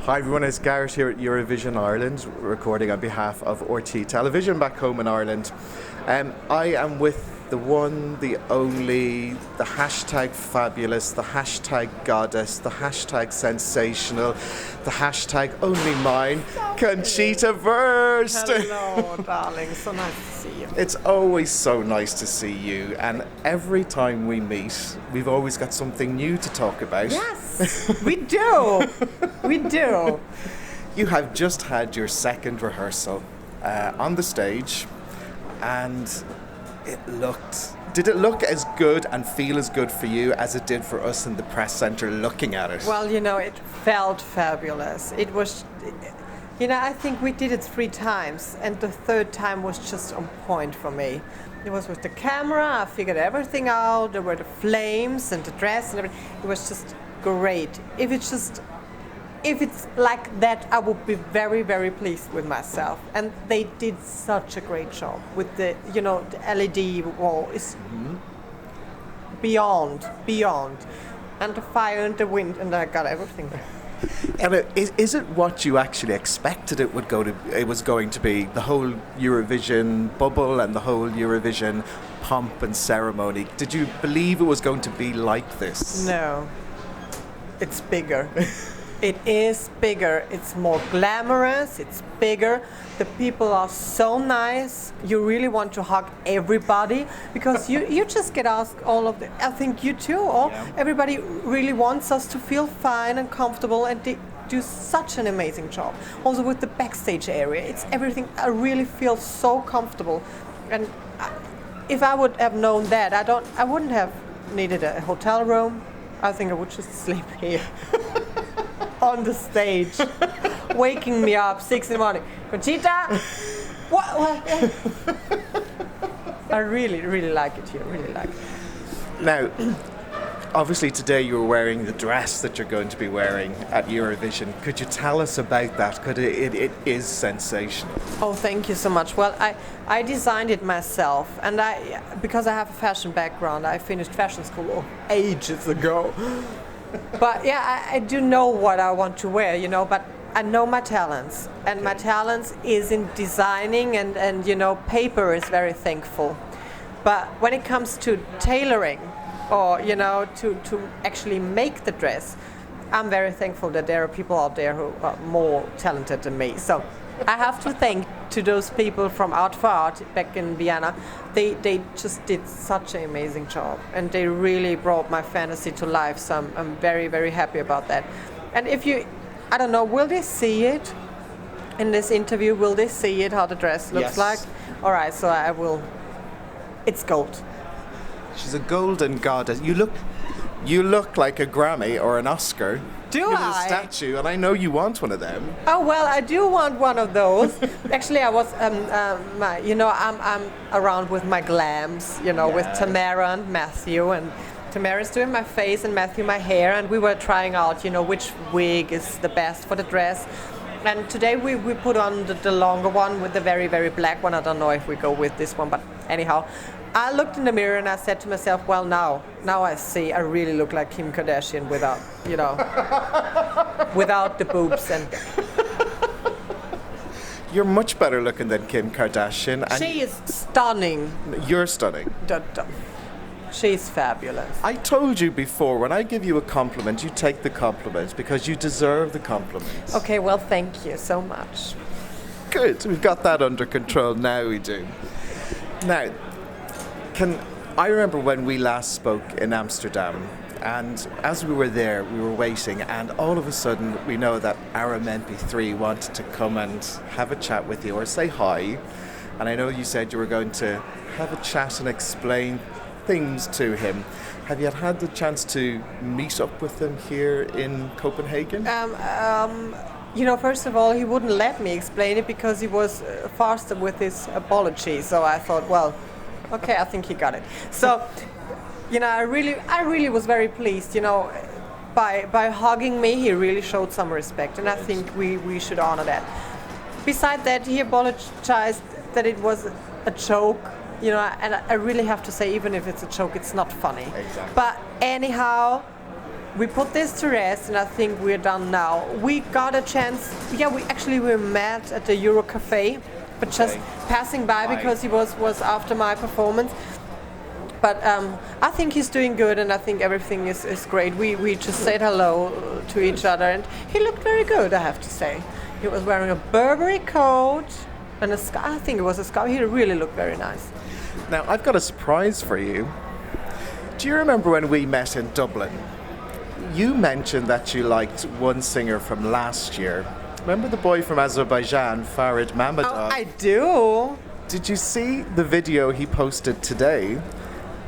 Hi everyone, it's Garrett here at Eurovision Ireland, recording on behalf of RT Television back home in Ireland. I am with the one, the only, the hashtag fabulous, the hashtag goddess, the hashtag sensational, the hashtag only mine, Conchita Wurst. Hello, darling. So nice to see you. It's always so nice to see you, and every time we meet, we've always got something new to talk about. Yes, we do. We do. You have just had your second rehearsal on the stage, and did it look as good and feel as good for you as it did for us in the press centre looking at it? Well, it felt fabulous. It was, I think we did it 3 times, and the third time was just on point for me. It was with the camera, I figured everything out, there were the flames and the dress and everything. It was just great. If it's like that, I would be very, very pleased with myself. And they did such a great job with the LED wall is beyond. And the fire and the wind, and I got everything there. And is it what you actually expected it was going to be? The whole Eurovision bubble and the whole Eurovision pomp and ceremony. Did you believe it was going to be like this? No. It's bigger. It is bigger. It's more glamorous. It's bigger. The people are so nice. You really want to hug everybody because you just get asked all of the. I think you too. Everybody really wants us to feel fine and comfortable, and they do such an amazing job. Also with the backstage area, it's everything. I really feel so comfortable, and if I would have known that, I wouldn't have needed a hotel room. I think I would just sleep here. On the stage, waking me up 6 in the morning. Conchita, what? I really, really like it here. Really like it. Now, obviously today you were wearing the dress that you're going to be wearing at Eurovision. Could you tell us about that? It is sensational. Oh, thank you so much. Well, I designed it myself, and because I have a fashion background, I finished fashion school ages ago. But yeah, I do know what I want to wear, but I know my talents. And my talents is in designing and paper is very thankful. But when it comes to tailoring or, to actually make the dress, I'm very thankful that there are people out there who are more talented than me. So I have to thank to those people from Art for Art back in Vienna. They just did such an amazing job, and they really brought my fantasy to life. So I'm very, very happy about that. And I don't know, will they see it in this interview? Will they see it, how the dress looks like? All right, so I will. It's gold. She's a golden goddess. You look like a Grammy or an Oscar. Do with I? A statue, and I know you want one of them. Oh well, I do want one of those. Actually, I was, I'm around with my glams, with Tamara and Matthew, and Tamara's doing my face and Matthew my hair, and we were trying out, which wig is the best for the dress. And today we put on the longer one with the very, very black one. I don't know if we go with this one, but anyhow. I looked in the mirror and I said to myself, well, now I see I really look like Kim Kardashian without, without the boobs. And you're much better looking than Kim Kardashian. And she is stunning. You're stunning. She's fabulous. I told you before, when I give you a compliment, you take the compliment because you deserve the compliment. Okay, well, thank you so much. Good. We've got that under control now, we do. Now, I remember when we last spoke in Amsterdam, and as we were there, we were waiting, and all of a sudden we know that Aram MP3 wanted to come and have a chat with you or say hi. And I know you said you were going to have a chat and explain things to him. Have you had the chance to meet up with him here in Copenhagen? First of all, he wouldn't let me explain it because he was faster with his apology. So I thought, well, okay, I think he got it. So, I really was very pleased. By hugging me, he really showed some respect, and I think we should honor that. Besides that, he apologized that it was a joke. And I really have to say, even if it's a joke, it's not funny. Exactly. But anyhow, we put this to rest, and I think we're done now. We got a chance. Yeah, we met at the Euro Cafe, but just passing by because he was after my performance. But I think he's doing good, and I think everything is great. We just said hello to each other, and he looked very good, I have to say. He was wearing a Burberry coat and a scarf. I think it was a scarf. He really looked very nice. Now, I've got a surprise for you. Do you remember when we met in Dublin? You mentioned that you liked one singer from last year. Remember the boy from Azerbaijan, Farid Mamadov? Oh, I do. Did you see the video he posted today?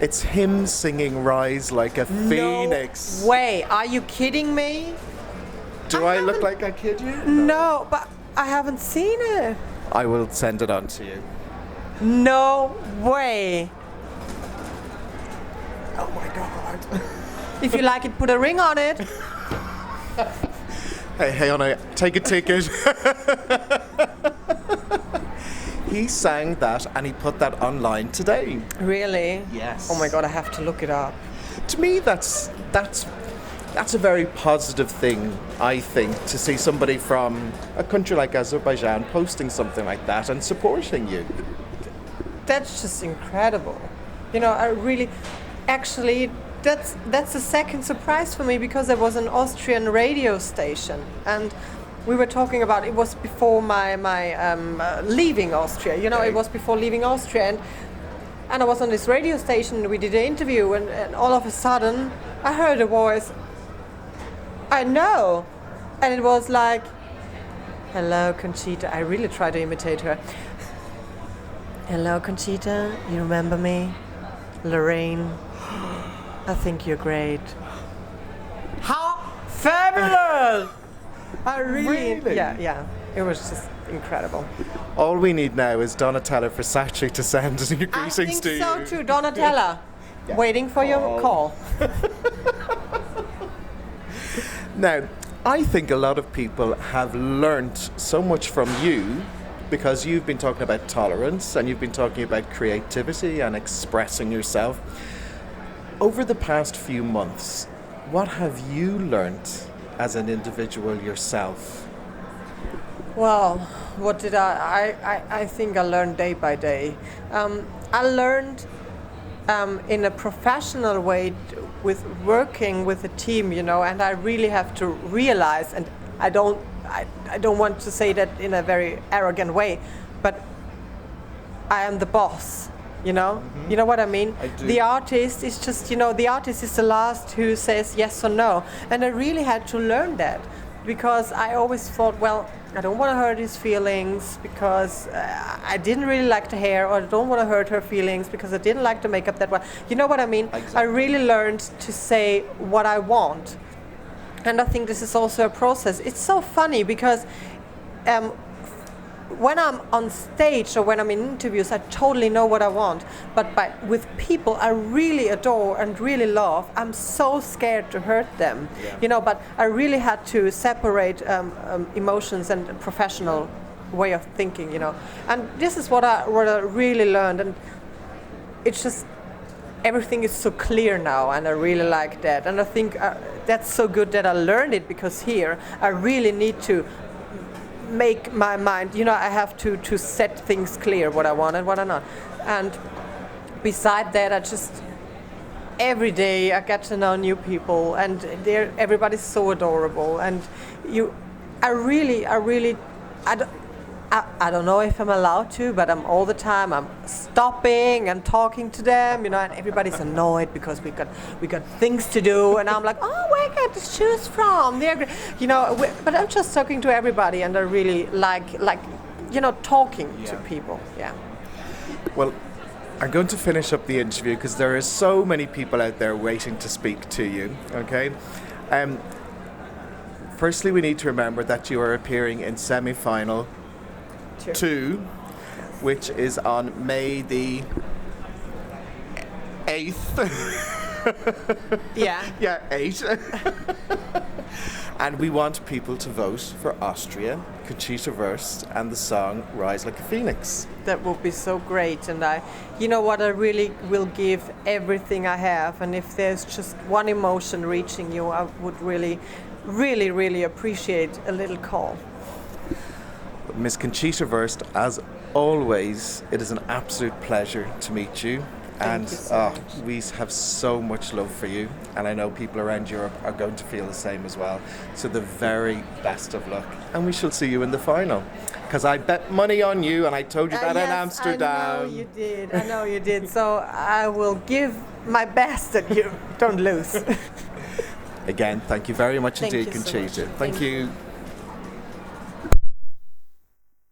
It's him singing Rise Like a Phoenix. No way. Are you kidding me? Do I look like I kid you? No, but I haven't seen it. I will send it on to you. No way. Oh my God. If you like it, put a ring on it. Hey, Anna, take a ticket. He sang that and he put that online today. Really? Yes. Oh my God, I have to look it up. To me, that's a very positive thing, I think, to see somebody from a country like Azerbaijan posting something like that and supporting you. That's just incredible. You know, I really, actually, that's the second surprise for me, because there was an Austrian radio station, and we were talking about, it was before my leaving Austria. You know, Okay. it was before leaving Austria, and I was on this radio station. We did an interview, and all of a sudden, I heard a voice. I know, and it was like, "Hello, Conchita." I really tried to imitate her. "Hello, Conchita. You remember me? Lorraine. I think you're great." How fabulous! I really? Yeah. It was just incredible. All we need now is Donatella Versace to send your I greetings think to so you. too, Donatella. Yeah. Waiting for your call. Now, I think a lot of people have learnt so much from you, because you've been talking about tolerance and you've been talking about creativity and expressing yourself. Over the past few months, what have you learnt as an individual yourself? Well, what did I think I learned day by day. I learned in a professional way with working with a team, you know, and I really have to realize, and I don't want to say that in a very arrogant way, but I am the boss. You know? Mm-hmm. You know what I mean? I do. The artist is just, you know, the artist is the last who says yes or no. And I really had to learn that, because I always thought, well, I don't want to hurt his feelings because I didn't really like the hair, or I don't want to hurt her feelings because I didn't like the makeup that well. You know what I mean? Exactly. I really learned to say what I want. And I think this is also a process. It's so funny because when I'm on stage or when I'm in interviews, I totally know what I want. But with people I really adore and really love, I'm so scared to hurt them. Yeah. You know, but I really had to separate emotions and a professional way of thinking, you know. And this is what I really learned. And it's just, everything is so clear now, and I really like that. And I think that's so good that I learned it, because here I really need to make my mind, you know, I have to set things clear, what I want and what I not. And beside that, I just, every day I get to know new people, and everybody's so adorable. And I don't know if I'm allowed to, but I'm all the time, I'm stopping and talking to them, you know, and everybody's annoyed because we got things to do, and I'm like, oh, where I get the shoes from? They're great. You know, but I'm just talking to everybody, and I really like you know, talking to people. Yeah. Well, I'm going to finish up the interview because there are so many people out there waiting to speak to you, okay? Firstly, we need to remember that you are appearing in semi-final 2, which is on May the 8th. Yeah. Yeah, 8. And we want people to vote for Austria, Conchita Wurst, and the song Rise Like a Phoenix. That would be so great, and you know what, I really will give everything I have, and if there's just one emotion reaching you, I would really, really, really appreciate a little call. Miss Conchita Wurst, as always, it is an absolute pleasure to meet you. Thank you so much. We have so much love for you, and I know people around Europe are going to feel the same as well. So the very best of luck, and we shall see you in the final. Because I bet money on you, and I told you that in Yes, Amsterdam. I know you did. I know you did. So I will give my best that you don't lose. Again, thank you very much Thank indeed, you so Conchita. much. Thank Thank you.